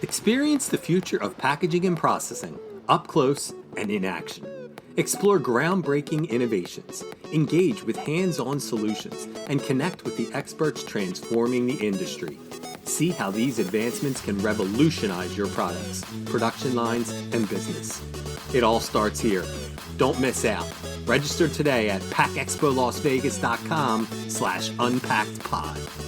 Experience the future of packaging and processing up close and in action. Explore groundbreaking innovations, engage with hands-on solutions, and connect with the experts transforming the industry. See how these advancements can revolutionize your products, production lines, and business. It all starts here. Don't miss out. Register today at packexpolasvegas.com/unpackedpod.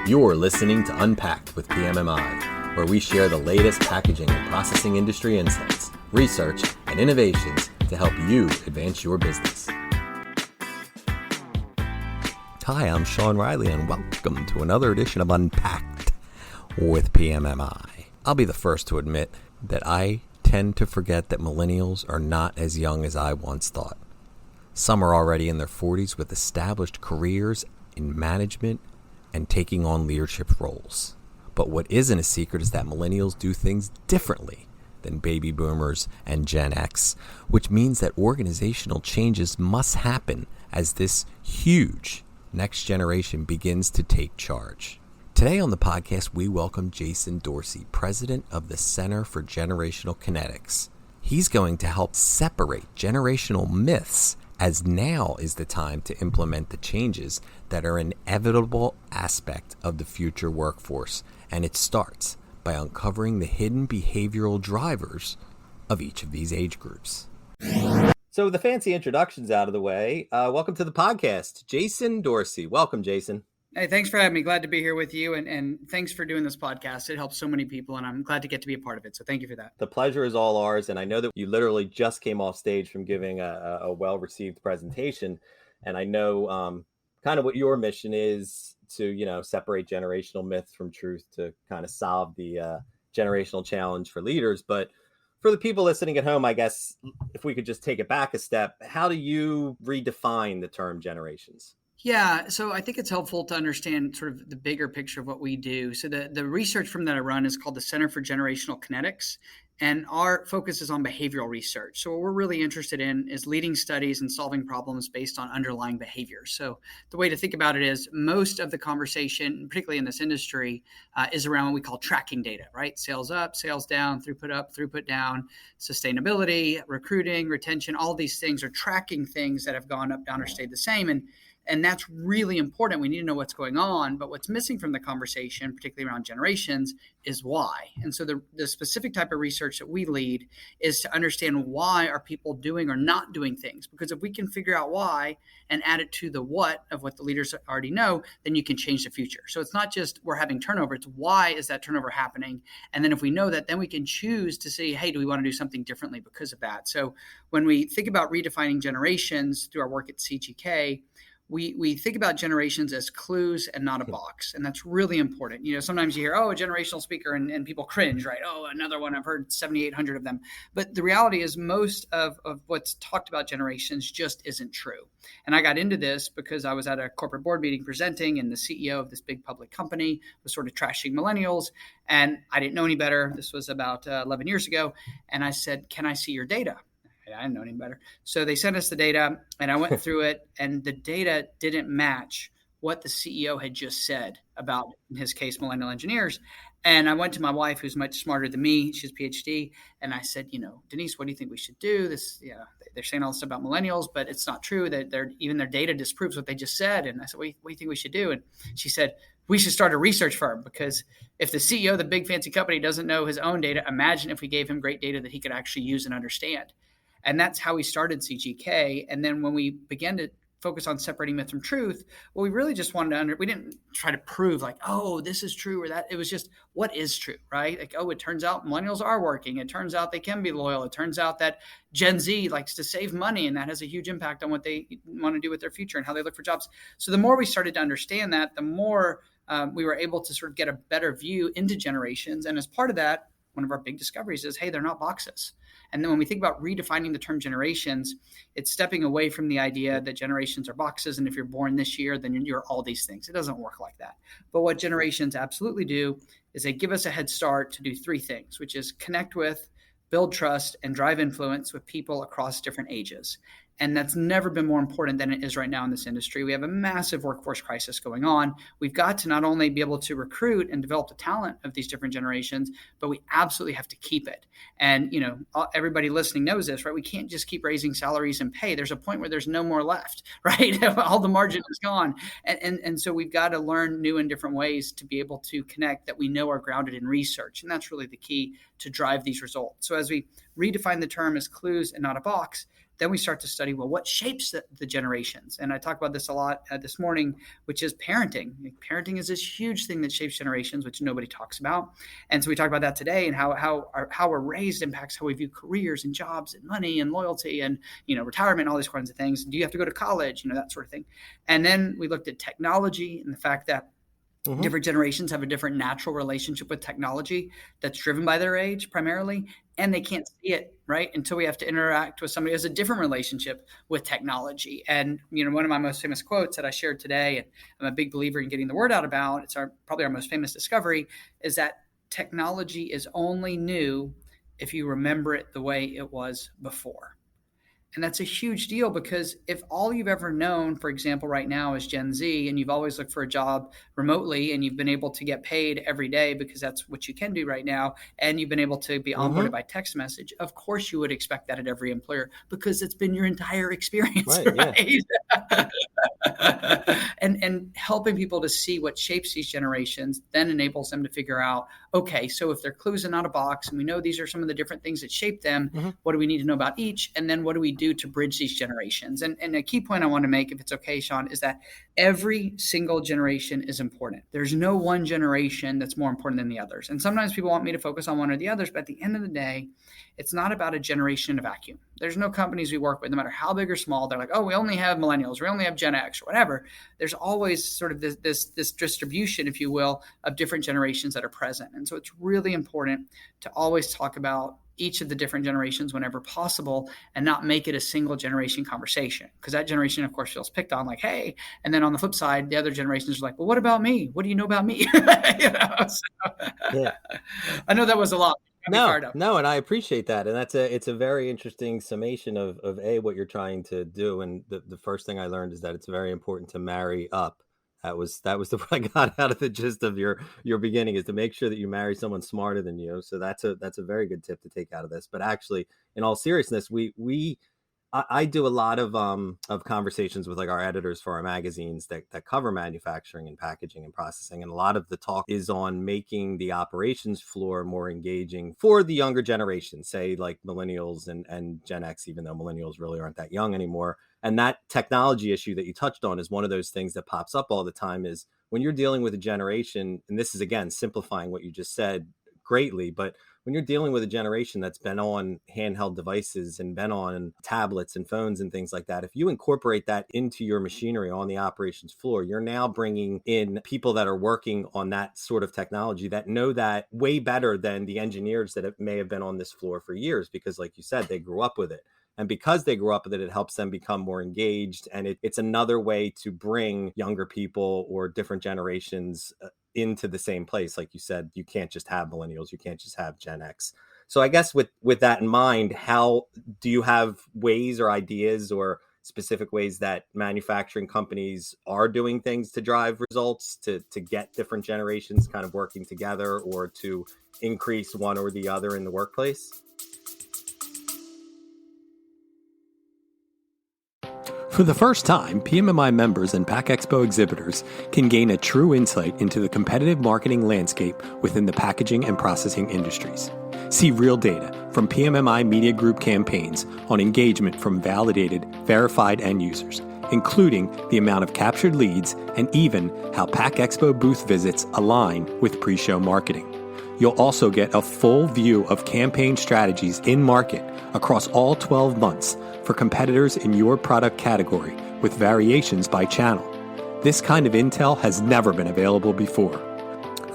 You're listening to Unpacked with PMMI, where we share the latest packaging and processing industry insights, research, and innovations to help you advance your business. Hi, I'm Sean Riley, and welcome to another edition of Unpacked with PMMI. I'll be the first to admit that I tend to forget that millennials are not as young as I once thought. Some are already in their 40s with established careers in management and taking on leadership roles. But what isn't a secret is that millennials do things differently than baby boomers and Gen X, which means that organizational changes must happen as this huge next generation begins to take charge. Today on the podcast, we welcome Jason Dorsey, president of the Center for Generational Kinetics. He's going to help separate generational myths, as now is the time to implement the changes that are an inevitable aspect of the future workforce. And it starts by uncovering the hidden behavioral drivers of each of these age groups. So the fancy introductions out of the way, welcome to the podcast, Jason Dorsey. Welcome, Jason. Hey, thanks for having me. Glad to be here with you. And thanks for doing this podcast. It helps so many people, and I'm glad to get to be a part of it. So thank you for that. The pleasure is all ours. And I know that you literally just came off stage from giving a well-received presentation. And I know kind of what your mission is to, separate generational myths from truth to kind of solve the generational challenge for leaders. But for the people listening at home, I guess if we could just take it back a step, how do you redefine the term generations? Yeah, so I think it's helpful to understand sort of the bigger picture of what we do. So the research firm that I run is called the Center for Generational Kinetics, and our focus is on behavioral research. So what we're really interested in is leading studies and solving problems based on underlying behavior. So the way to think about it is most of the conversation, particularly in this industry, is around what we call tracking data, right? Sales up, sales down, throughput down, sustainability, recruiting, retention, all these things are tracking things that have gone up, down, or stayed the same. And that's really important. We need to know what's going on. But what's missing from the conversation, particularly around generations, is why. And so the specific type of research that we lead is to understand why are people doing or not doing things. Because if we can figure out why and add it to the what of what the leaders already know, then you can change the future. So it's not just we're having turnover. It's why is that turnover happening? And then if we know that, then we can choose to say, hey, do we want to do something differently because of that? So when we think about redefining generations through our work at CGK, we think about generations as clues and not a box. And that's really important. Sometimes you hear, a generational speaker and people cringe, right? Oh, another one. I've heard 7,800 of them. But the reality is most of what's talked about generations just isn't true. And I got into this because I was at a corporate board meeting presenting, and the CEO of this big public company was sort of trashing millennials. And I didn't know any better. This was about 11 years ago. And I said, can I see your data? I didn't know any better. So they sent us the data, and I went through it, and the data didn't match what the CEO had just said about, in his case, millennial engineers. And I went to my wife, who's much smarter than me. She's a PhD. And I said, Denise, what do you think we should do? They're saying all this stuff about millennials, but it's not true. That even their data disproves what they just said. And I said, what do you think we should do? And she said, we should start a research firm, because if the CEO of the big fancy company doesn't know his own data, imagine if we gave him great data that he could actually use and understand. And that's how we started CGK. And then when we began to focus on separating myth from truth, well, we really just wanted to we didn't try to prove like, oh, this is true or that. It was just what is true, right? Like, oh, it turns out millennials are working. It turns out they can be loyal. It turns out that Gen Z likes to save money, and that has a huge impact on what they want to do with their future and how they look for jobs. So the more we started to understand that, the more we were able to sort of get a better view into generations. And as part of that, one of our big discoveries is, hey, they're not boxes. And then when we think about redefining the term generations, it's stepping away from the idea that generations are boxes. And if you're born this year, then you're all these things. It doesn't work like that. But what generations absolutely do is they give us a head start to do three things, which is connect with, build trust, and drive influence with people across different ages. And that's never been more important than it is right now in this industry. We have a massive workforce crisis going on. We've got to not only be able to recruit and develop the talent of these different generations, but we absolutely have to keep it. And, everybody listening knows this, right? We can't just keep raising salaries and pay. There's a point where there's no more left, right? All the margin is gone. And so we've got to learn new and different ways to be able to connect that we know are grounded in research. And that's really the key to drive these results. So as we redefine the term as clues and not a box, then we start to study, well, what shapes the generations? And I talk about this a lot this morning, which is parenting. Parenting is this huge thing that shapes generations, which nobody talks about. And so we talk about that today, and how we're raised impacts how we view careers and jobs and money and loyalty and, retirement and all these kinds of things. Do you have to go to college? That sort of thing. And then we looked at technology and the fact that different generations have a different natural relationship with technology that's driven by their age primarily, and they can't see it, right, until we have to interact with somebody who has a different relationship with technology. And, one of my most famous quotes that I shared today, and I'm a big believer in getting the word out about, it's probably our most famous discovery, is that technology is only new if you remember it the way it was before. And that's a huge deal, because if all you've ever known, for example, right now is Gen Z, and you've always looked for a job remotely and you've been able to get paid every day because that's what you can do right now, and you've been able to be onboarded by text message, of course you would expect that at every employer because it's been your entire experience, right? Yeah. And helping people to see what shapes these generations then enables them to figure out, okay, so if they're clues and not a box, and we know these are some of the different things that shape them, what do we need to know about each? And then what do we do to bridge these generations? And a key point I want to make, if it's okay, Sean, is that every single generation is important. There's no one generation that's more important than the others. And sometimes people want me to focus on one or the others, but at the end of the day, it's not about a generation in a vacuum. There's no companies we work with, no matter how big or small, they're like, oh, we only have millennials, we only have Gen X or whatever. There's always sort of this distribution, if you will, of different generations that are present. And so it's really important to always talk about each of the different generations whenever possible, and not make it a single generation conversation, because that generation, of course, feels picked on, like, hey. And then on the flip side, the other generations are like, well, what about me? What do you know about me? Yeah. I know that was a lot. No, and I appreciate that. And it's a very interesting summation of what you're trying to do. And the first thing I learned is that it's very important to marry up. That was what I got out of the gist of your beginning, is to make sure that you marry someone smarter than you. So that's a very good tip to take out of this. But actually, in all seriousness, I do a lot of conversations with, like, our editors for our magazines that cover manufacturing and packaging and processing. And a lot of the talk is on making the operations floor more engaging for the younger generation, say like millennials and Gen X, even though millennials really aren't that young anymore. And that technology issue that you touched on is one of those things that pops up all the time, is when you're dealing with a generation, and this is, again, simplifying what you just said greatly, but when you're dealing with a generation that's been on handheld devices and been on tablets and phones and things like that, if you incorporate that into your machinery on the operations floor, you're now bringing in people that are working on that sort of technology that know that way better than the engineers that may have been on this floor for years, because, like you said, they grew up with it. And because they grew up with it, it helps them become more engaged. And it's another way to bring younger people or different generations into the same place. Like you said, you can't just have millennials, you can't just have Gen X. So I guess with that in mind, how do you have ways or ideas or specific ways that manufacturing companies are doing things to drive results, to get different generations kind of working together, or to increase one or the other in the workplace? For the first time, PMMI members and Pack Expo exhibitors can gain a true insight into the competitive marketing landscape within the packaging and processing industries. See real data from PMMI Media Group campaigns on engagement from validated, verified end users, including the amount of captured leads and even how Pack Expo booth visits align with pre-show marketing. You'll also get a full view of campaign strategies in market across all 12 months for competitors in your product category, with variations by channel. This kind of intel has never been available before.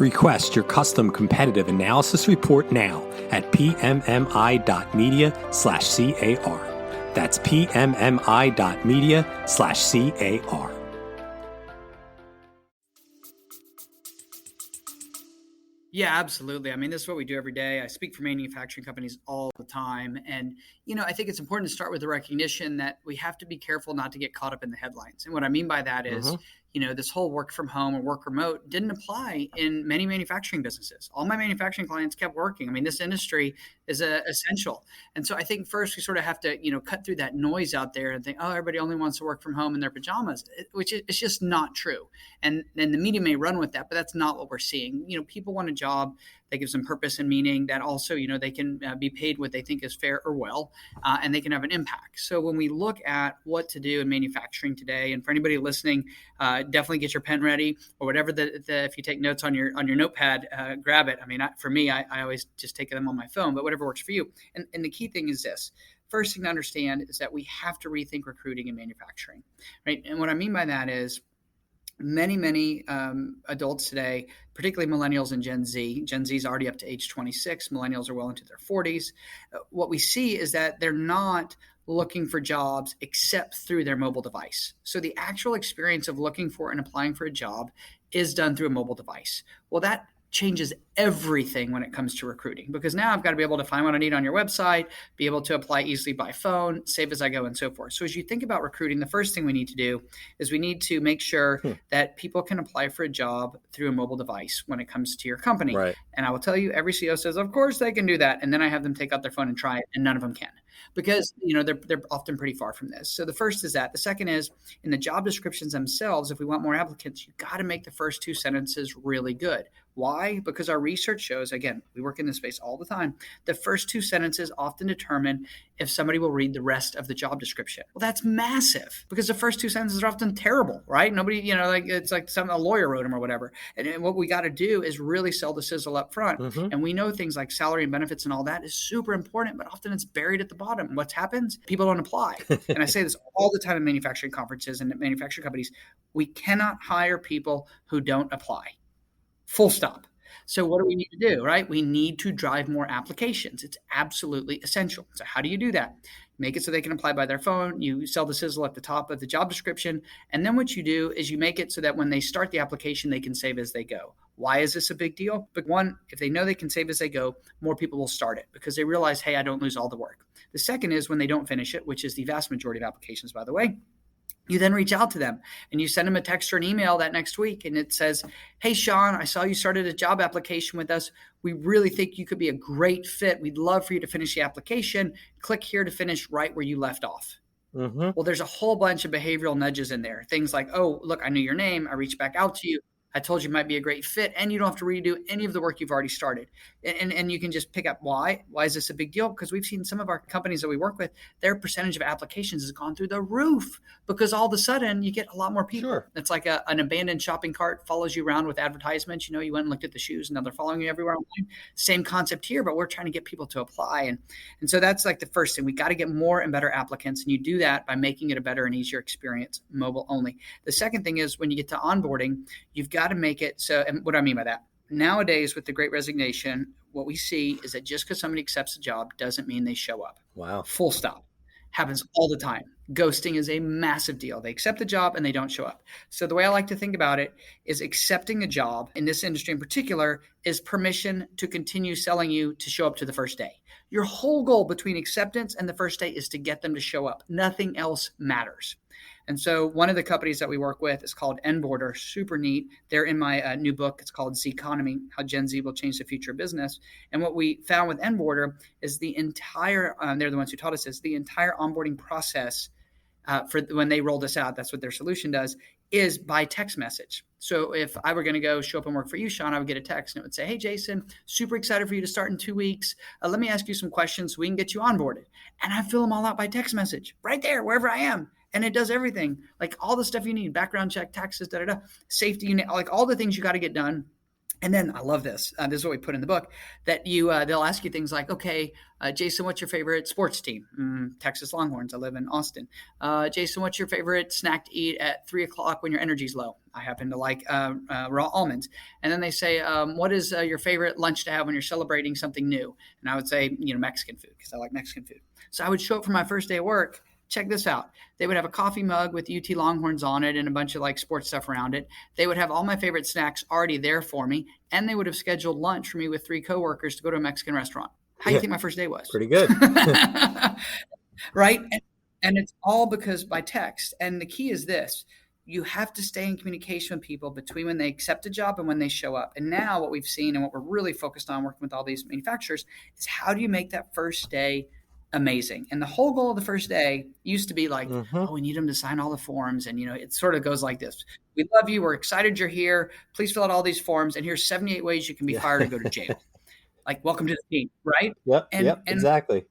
Request your custom competitive analysis report now at pmmi.media/CAR. That's pmmi.media/CAR. Yeah, absolutely. I mean, this is what we do every day. I speak for manufacturing companies all the time. And, I think it's important to start with the recognition that we have to be careful not to get caught up in the headlines. And what I mean by that is, Mm-hmm. this whole work from home or work remote didn't apply in many manufacturing businesses. All my manufacturing clients kept working. I mean, this industry is essential. And so I think first we sort of have to, cut through that noise out there and think, oh, everybody only wants to work from home in their pajamas, which is just not true. And the media may run with that, but that's not what we're seeing. People want a job that gives them purpose and meaning, that also, they can be paid what they think is fair or well, and they can have an impact. So when we look at what to do in manufacturing today, and for anybody listening, definitely get your pen ready, or whatever if you take notes on your notepad, grab it. I mean, for me, I always just take them on my phone, but whatever works for you. And the key thing is this. First thing to understand is that we have to rethink recruiting in manufacturing, right? And what I mean by that is, many adults today, particularly millennials and Gen Z. Gen Z is already up to age 26. Millennials are well into their 40s. What we see is that they're not looking for jobs except through their mobile device. So the actual experience of looking for and applying for a job is done through a mobile device. Well, that changes everything when it comes to recruiting, because now I've got to be able to find what I need on your website, be able to apply easily by phone, save as I go, and so forth. So as you think about recruiting, the first thing we need to do is we need to make sure that people can apply for a job through a mobile device when it comes to your company. Right. And I will tell you, every CEO says, of course they can do that. And then I have them take out their phone and try it, and none of them can, because they're often pretty far from this. So the first is that. The second is, in the job descriptions themselves, if we want more applicants, you got to make the first two sentences really good. Why? Because our research shows, again, we work in this space all the time, the first two sentences often determine if somebody will read the rest of the job description. Well, that's massive, because the first two sentences are often terrible, right? Nobody, it's like a lawyer wrote them or whatever. And what we got to do is really sell the sizzle up front. Mm-hmm. And we know things like salary and benefits and all that is super important, but often it's buried at the bottom. What happens? People don't apply. And I say this all the time in manufacturing conferences and manufacturing companies. We cannot hire people who don't apply. Full stop. So what do we need to do, right? We need to drive more applications. It's absolutely essential. So how do you do that? Make it so they can apply by their phone. You sell the sizzle at the top of the job description. And then what you do is you make it so that when they start the application, they can save as they go. Why is this a big deal? But one, if they know they can save as they go, more people will start it because they realize, hey, I don't lose all the work. The second is when they don't finish it, which is the vast majority of applications, by the way. You then reach out to them and you send them a text or an email that next week. And it says, hey, Sean, I saw you started a job application with us. We really think you could be a great fit. We'd love for you to finish the application. Click here to finish right where you left off. Mm-hmm. Well, there's a whole bunch of behavioral nudges in there. Things like, oh, look, I knew your name. I reached back out to you. I told you might be a great fit, and you don't have to redo any of the work you've already started. And you can just pick up why. Why is this a big deal? Because we've seen some of our companies that we work with, their percentage of applications has gone through the roof because all of a sudden you get a lot more people. Sure. It's like an abandoned shopping cart follows you around with advertisements. You went and looked at the shoes, and now they're following you everywhere online. Same concept here, but we're trying to get people to apply. And so that's like the first thing. We got to get more and better applicants, and you do that by making it a better and easier experience, mobile only. The second thing is when you get to onboarding, you've got to make it so, and what do I mean by that? Nowadays, with the Great Resignation, what we see is that just because somebody accepts a job doesn't mean they show up. Wow. Full stop. Happens all the time. Ghosting is a massive deal. They accept the job and they don't show up. So the way I like to think about it is accepting a job in this industry in particular is permission to continue selling you to show up to the first day. Your whole goal between acceptance and the first day is to get them to show up. Nothing else matters. And so one of the companies that we work with is called Nborder, super neat. They're in my new book. It's called Zeconomy, How Gen Z Will Change the Future of Business. And what we found with Nborder is the entire, they're the ones who taught us this, the entire onboarding process for when they roll this out, that's what their solution does, is by text message. So if I were going to go show up and work for you, Sean, I would get a text and it would say, hey, Jason, super excited for you to start in 2 weeks. Let me ask you some questions so we can get you onboarded. And I fill them all out by text message right there, wherever I am. And it does everything, like all the stuff you need, background check, taxes, safety, like all the things you got to get done. And then I love this. This is what we put in the book, that you they'll ask you things like, okay, Jason, what's your favorite sports team? Texas Longhorns. I live in Austin. Jason, what's your favorite snack to eat at 3:00 when your energy's low? I happen to like raw almonds. And then they say, what is your favorite lunch to have when you're celebrating something new? And I would say, Mexican food, because I like Mexican food. So I would show up for my first day of work check this out. They would have a coffee mug with UT Longhorns on it and a bunch of like sports stuff around it. They would have all my favorite snacks already there for me. And they would have scheduled lunch for me with 3 coworkers to go to a Mexican restaurant. How do you think my first day was? Pretty good. Right? And it's all because by text. And the key is this. You have to stay in communication with people between when they accept a job and when they show up. And now what we've seen and what we're really focused on working with all these manufacturers is how do you make that first day amazing? And the whole goal of the first day used to be like, oh, we need them to sign all the forms. And, it sort of goes like this. We love you. We're excited you're here. Please fill out all these forms. And here's 78 ways you can be fired or go to jail. Like, welcome to the team, right? Yep, exactly.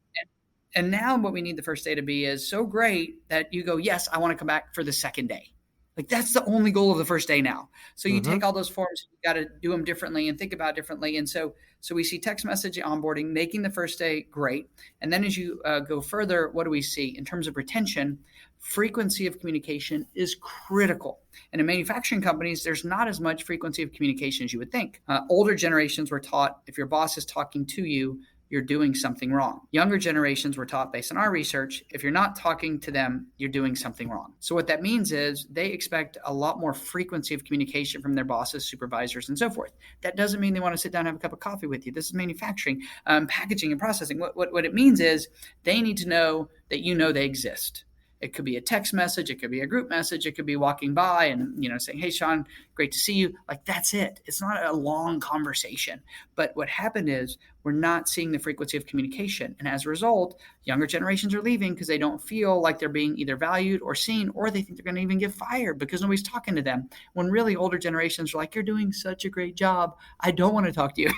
And now what we need the first day to be is so great that you go, yes, I want to come back for the second day. Like that's the only goal of the first day now. So you take all those forms, you got to do them differently and think about it differently. And so we see text message onboarding, making the first day great. And then as you go further, what do we see in terms of retention? Frequency of communication is critical. And in manufacturing companies, there's not as much frequency of communication as you would think. Older generations were taught if your boss is talking to you, you're doing something wrong. Younger generations were taught based on our research, if you're not talking to them, you're doing something wrong. So what that means is they expect a lot more frequency of communication from their bosses, supervisors, and so forth. That doesn't mean they want to sit down and have a cup of coffee with you. This is manufacturing, packaging, and processing. What it means is they need to know that you know they exist. It could be a text message. It could be a group message. It could be walking by and, saying, hey, Sean, great to see you. Like, that's it. It's not a long conversation. But what happened is we're not seeing the frequency of communication. And as a result, younger generations are leaving because they don't feel like they're being either valued or seen, or they think they're going to even get fired because nobody's talking to them. When really older generations are like, you're doing such a great job. I don't want to talk to you.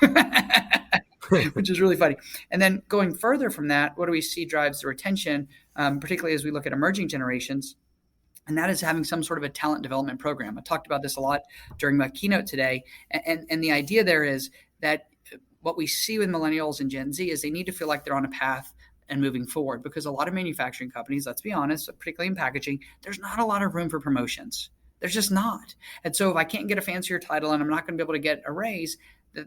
Which is really funny. And then going further from that, what do we see drives the retention, particularly as we look at emerging generations? And that is having some sort of a talent development program. I talked about this a lot during my keynote today. And the idea there is that what we see with millennials and Gen Z is they need to feel like they're on a path and moving forward, because a lot of manufacturing companies, let's be honest, particularly in packaging, there's not a lot of room for promotions. There's just not. And so if I can't get a fancier title and I'm not going to be able to get a raise,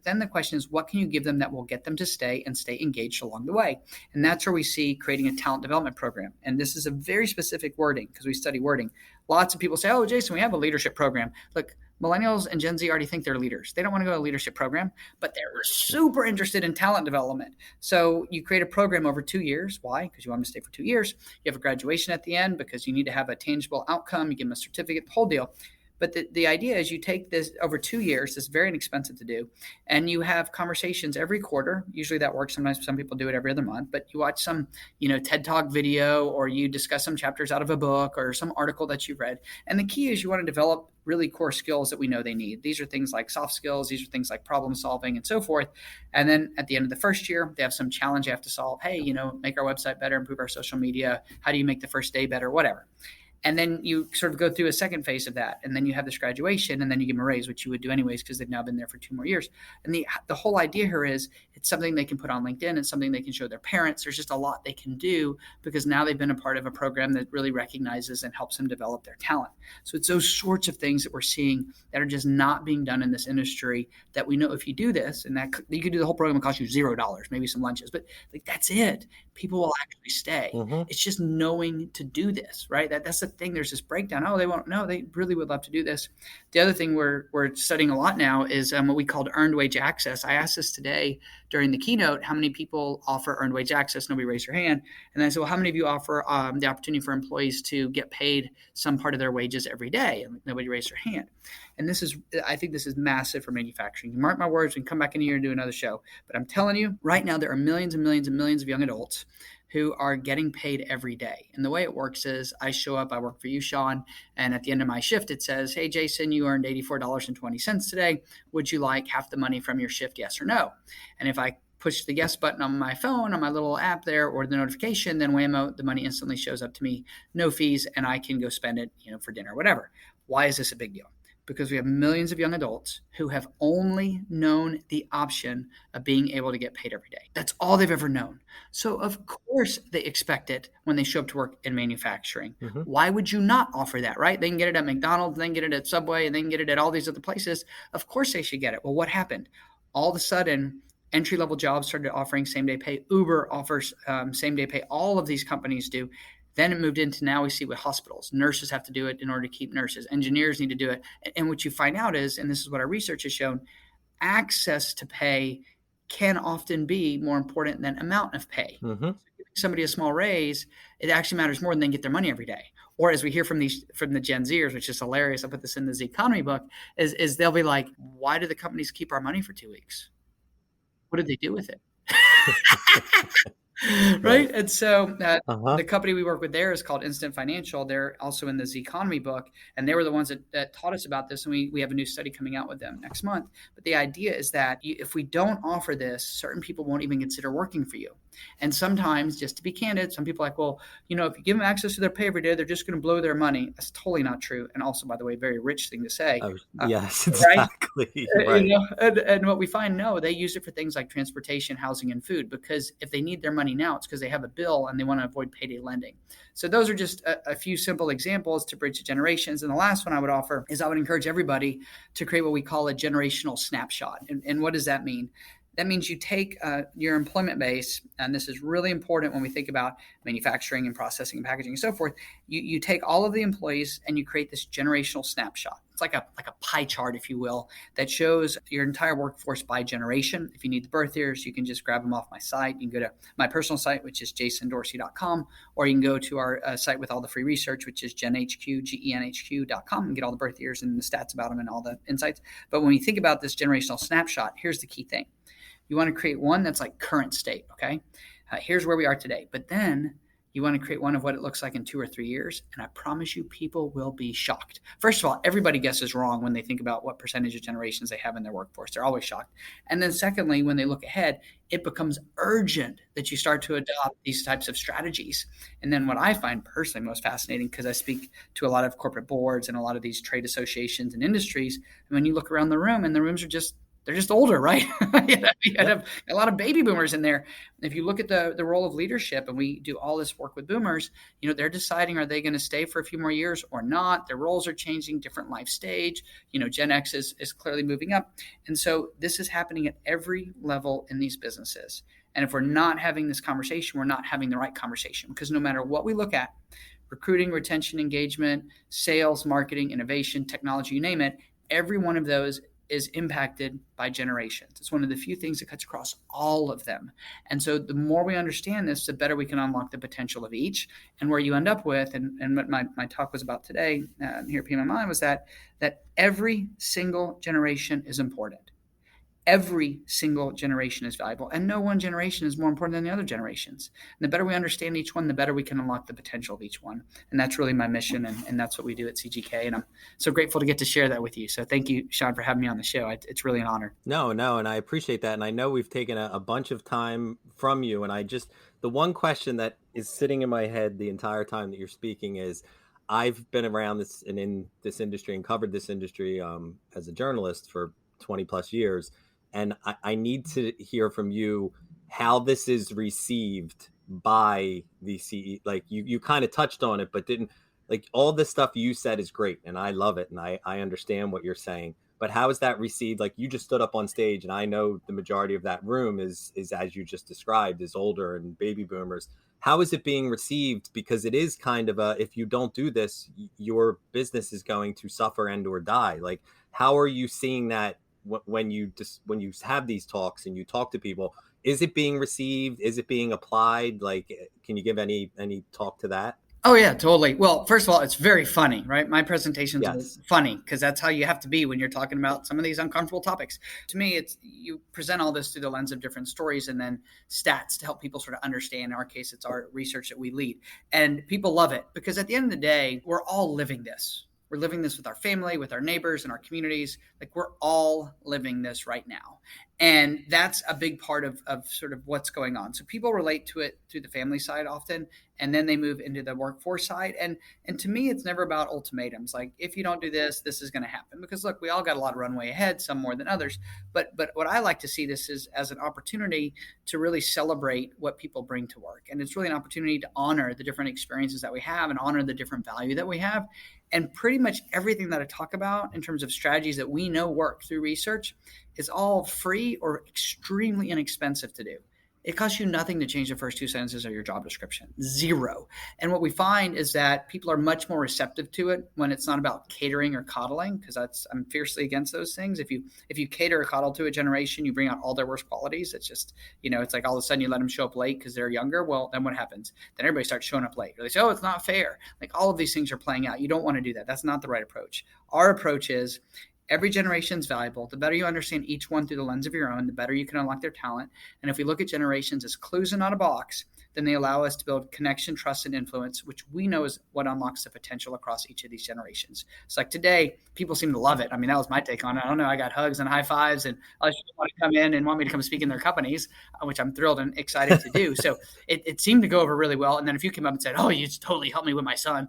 then the question is, what can you give them that will get them to stay and stay engaged along the way? And that's where we see creating a talent development program. And this is a very specific wording because we study wording. Lots of people say, oh, Jason, we have a leadership program. Look, millennials and Gen Z already think they're leaders. They don't want to go to a leadership program, but they're super interested in talent development. So you create a program over 2 years. Why? Because you want them to stay for 2 years. You have a graduation at the end because you need to have a tangible outcome. You give them a certificate, the whole deal. But the idea is you take this over 2 years, this is very inexpensive to do, and you have conversations every quarter. Usually that works. Sometimes some people do it every other month, but you watch some, TED Talk video, or you discuss some chapters out of a book or some article that you read. And the key is you want to develop really core skills that we know they need. These are things like soft skills. These are things like problem solving and so forth. And then at the end of the first year, they have some challenge they have to solve. Hey, make our website better, improve our social media. How do you make the first day better? Whatever. And then you sort of go through a second phase of that. And then you have this graduation, and then you give them a raise, which you would do anyways because they've now been there for 2 more years. And the whole idea here is it's something they can put on LinkedIn. It's something they can show their parents. There's just a lot they can do because now they've been a part of a program that really recognizes and helps them develop their talent. So it's those sorts of things that we're seeing that are just not being done in this industry that we know if you do this, and that you could do the whole program and cost you $0, maybe some lunches, but like that's it. People will actually stay. It's just knowing to do this, right? That's the thing. There's this breakdown. Oh, they won't. No, they really would love to do this. The other thing we're studying a lot now is what we called earned wage access. I asked this today during the keynote, how many people offer earned wage access? Nobody raised their hand. And I said, well, how many of you offer the opportunity for employees to get paid some part of their wages every day? And nobody raised their hand. And I think this is massive for manufacturing. You mark my words, we can come back in a year and do another show. But I'm telling you, right now, there are millions and millions and millions of young adults who are getting paid every day. And the way it works is I show up, I work for you, Sean, and at the end of my shift, it says, hey, Jason, you earned $84.20 today. Would you like half the money from your shift, yes or no? And if I push the yes button on my phone, on my little app there, or the notification, then whammo, the money instantly shows up to me, no fees, and I can go spend it, for dinner or whatever. Why is this a big deal? Because we have millions of young adults who have only known the option of being able to get paid every day. That's all they've ever known. So of course they expect it when they show up to work in manufacturing. Why would you not offer that, right? They can get it at McDonald's, they can get it at Subway, and they can get it at all these other places. Of course they should get it. Well, what happened? All of a sudden, entry-level jobs started offering same-day pay. Uber offers same-day pay. All of these companies do. Then it moved into now we see with hospitals. Nurses have to do it in order to keep nurses. Engineers need to do it. And what you find out is, and this is what our research has shown, access to pay can often be more important than amount of pay. Mm-hmm. Giving somebody a small raise, it actually matters more than they get their money every day. Or as we hear from the Gen Zers, which is hilarious, I put this in the Z Economy book, is they'll be like, why do the companies keep our money for 2 weeks? What did they do with it? Right. And so the company we work with there is called Instant Financial. They're also in the Z Economy book, and they were the ones that taught us about this. And we have a new study coming out with them next month. But the idea is that if we don't offer this, certain people won't even consider working for you. And sometimes, just to be candid, some people are like, well, if you give them access to their pay every day, they're just going to blow their money. That's totally not true. And also, by the way, very rich thing to say. Yes, exactly. Right? And what we find, no, they use it for things like transportation, housing, and food, because if they need their money now, it's because they have a bill and they want to avoid payday lending. So those are just a few simple examples to bridge the generations. And the last one I would offer is I would encourage everybody to create what we call a generational snapshot. And what does that mean? That means you take your employment base, and this is really important when we think about manufacturing and processing and packaging and so forth. You take all of the employees and you create this generational snapshot. It's like a pie chart, if you will, that shows your entire workforce by generation. If you need the birth years, you can just grab them off my site. You can go to my personal site, which is jasondorsey.com, or you can go to our site with all the free research, which is genhq.com, and get all the birth years and the stats about them and all the insights. But when you think about this generational snapshot, here's the key thing. You want to create one that's like current state, okay? Here's where we are today. But then you want to create one of what it looks like in 2 or 3 years, and I promise you people will be shocked. First of all, everybody guesses wrong when they think about what percentage of generations they have in their workforce. They're always shocked. And then secondly, when they look ahead, it becomes urgent that you start to adopt these types of strategies. And then what I find personally most fascinating, because I speak to a lot of corporate boards and a lot of these trade associations and industries, and when you look around the room, and the rooms are they're just older, right? You have a lot of baby boomers in there. If you look at the role of leadership, and we do all this work with boomers, they're deciding, are they going to stay for a few more years or not? Their roles are changing, different life stage. Gen X is clearly moving up. And so this is happening at every level in these businesses. And if we're not having this conversation, we're not having the right conversation, because no matter what we look at, recruiting, retention, engagement, sales, marketing, innovation, technology, you name it, every one of those is impacted by generations. It's one of the few things that cuts across all of them. And so the more we understand this, the better we can unlock the potential of each. And where you end up with, and what my talk was about today here at PMMI, was that every single generation is important. Every single generation is valuable, and no one generation is more important than the other generations. And the better we understand each one, the better we can unlock the potential of each one. And that's really my mission, and that's what we do at CGK. And I'm so grateful to get to share that with you. So thank you, Sean, for having me on the show. It's really an honor. No, and I appreciate that. And I know we've taken a bunch of time from you. And the one question that is sitting in my head the entire time that you're speaking is, I've been around this and in this industry and covered this industry as a journalist for 20 plus years. And I need to hear from you how this is received by the CE. Like you kind of touched on it, but didn't, like, all this stuff you said is great. And I love it. And I understand what you're saying, but how is that received? Like, you just stood up on stage, and I know the majority of that room is as you just described, is older and baby boomers. How is it being received? Because it is kind of if you don't do this, your business is going to suffer and or die. Like, how are you seeing that? When you have these talks and you talk to people, is it being received? Is it being applied? Like, can you give any talk to that? Oh yeah, totally. Well, first of all, it's very funny, right? My presentations are funny because that's how you have to be when you're talking about some of these uncomfortable topics. To me, it's you present all this through the lens of different stories and then stats to help people sort of understand. In our case, it's our research that we lead, and people love it because at the end of the day, we're all living this. We're living this with our family, with our neighbors, and our communities. Like, we're all living this right now. And that's a big part of sort of what's going on. So people relate to it through the family side often, and then they move into the workforce side. And to me, it's never about ultimatums. Like, if you don't do this, this is going to happen. Because look, we all got a lot of runway ahead, some more than others. But what I like to see this is as an opportunity to really celebrate what people bring to work. And it's really an opportunity to honor the different experiences that we have and honor the different value that we have. And pretty much everything that I talk about in terms of strategies that we know work through research is all free or extremely inexpensive to do. It costs you nothing to change the first two sentences of your job description. Zero. And what we find is that people are much more receptive to it when it's not about catering or coddling, because I'm fiercely against those things. If you cater or coddle to a generation, you bring out all their worst qualities. It's just, it's like all of a sudden you let them show up late because they're younger. Well, then what happens? Then everybody starts showing up late. Or they say, oh, it's not fair. Like all of these things are playing out. You don't want to do that. That's not the right approach. Our approach is, every generation is valuable. The better you understand each one through the lens of your own, the better you can unlock their talent. And if we look at generations as clues and not a box, then they allow us to build connection, trust, and influence, which we know is what unlocks the potential across each of these generations. It's like today, people seem to love it. I mean, that was my take on it. I don't know. I got hugs and high fives, and others want to come in and want me to come speak in their companies, which I'm thrilled and excited to do. So it seemed to go over really well. And then a few came up and said, oh, you totally helped me with my son.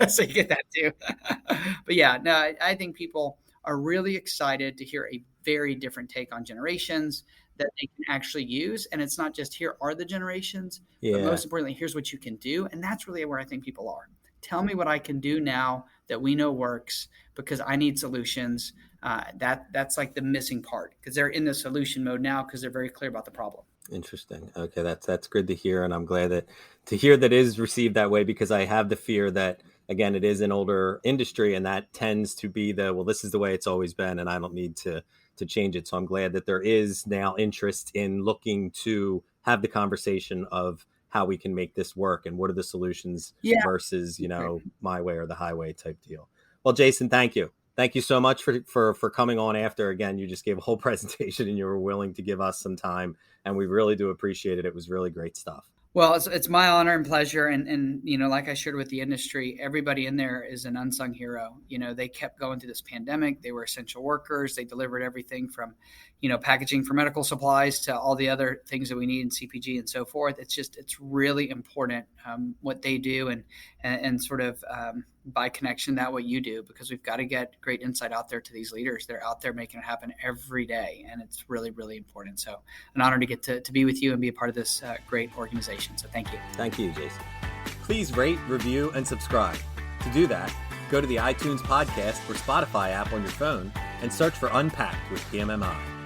So you get that too. But yeah, no, I think people are really excited to hear a very different take on generations that they can actually use. And it's not just here are the generations, but most importantly, here's what you can do. And that's really where I think people are. Tell me what I can do now that we know works, because I need solutions. That's like the missing part, because they're in the solution mode now because they're very clear about the problem. Interesting. Okay, that's good to hear, and I'm glad to hear that is received that way, because I have the fear that, again, it is an older industry, and that tends to be this is the way it's always been, and I don't need to change it. So I'm glad that there is now interest in looking to have the conversation of how we can make this work and what are the solutions versus, my way or the highway type deal. Well, Jason, thank you. Thank you so much for coming on after. Again, you just gave a whole presentation and you were willing to give us some time, and we really do appreciate it. It was really great stuff. Well, it's my honor and pleasure. And like I shared with the industry, everybody in there is an unsung hero. They kept going through this pandemic. They were essential workers. They delivered everything from, packaging for medical supplies to all the other things that we need in CPG and so forth. It's really important what they do and sort of by connection that what you do, because we've got to get great insight out there to these leaders. They're out there making it happen every day. And it's really, really important. So an honor to get to be with you and be a part of this great organization. So thank you. Thank you, Jason. Please rate, review, and subscribe. To do that, go to the iTunes podcast or Spotify app on your phone and search for UnPACKed with PMMI.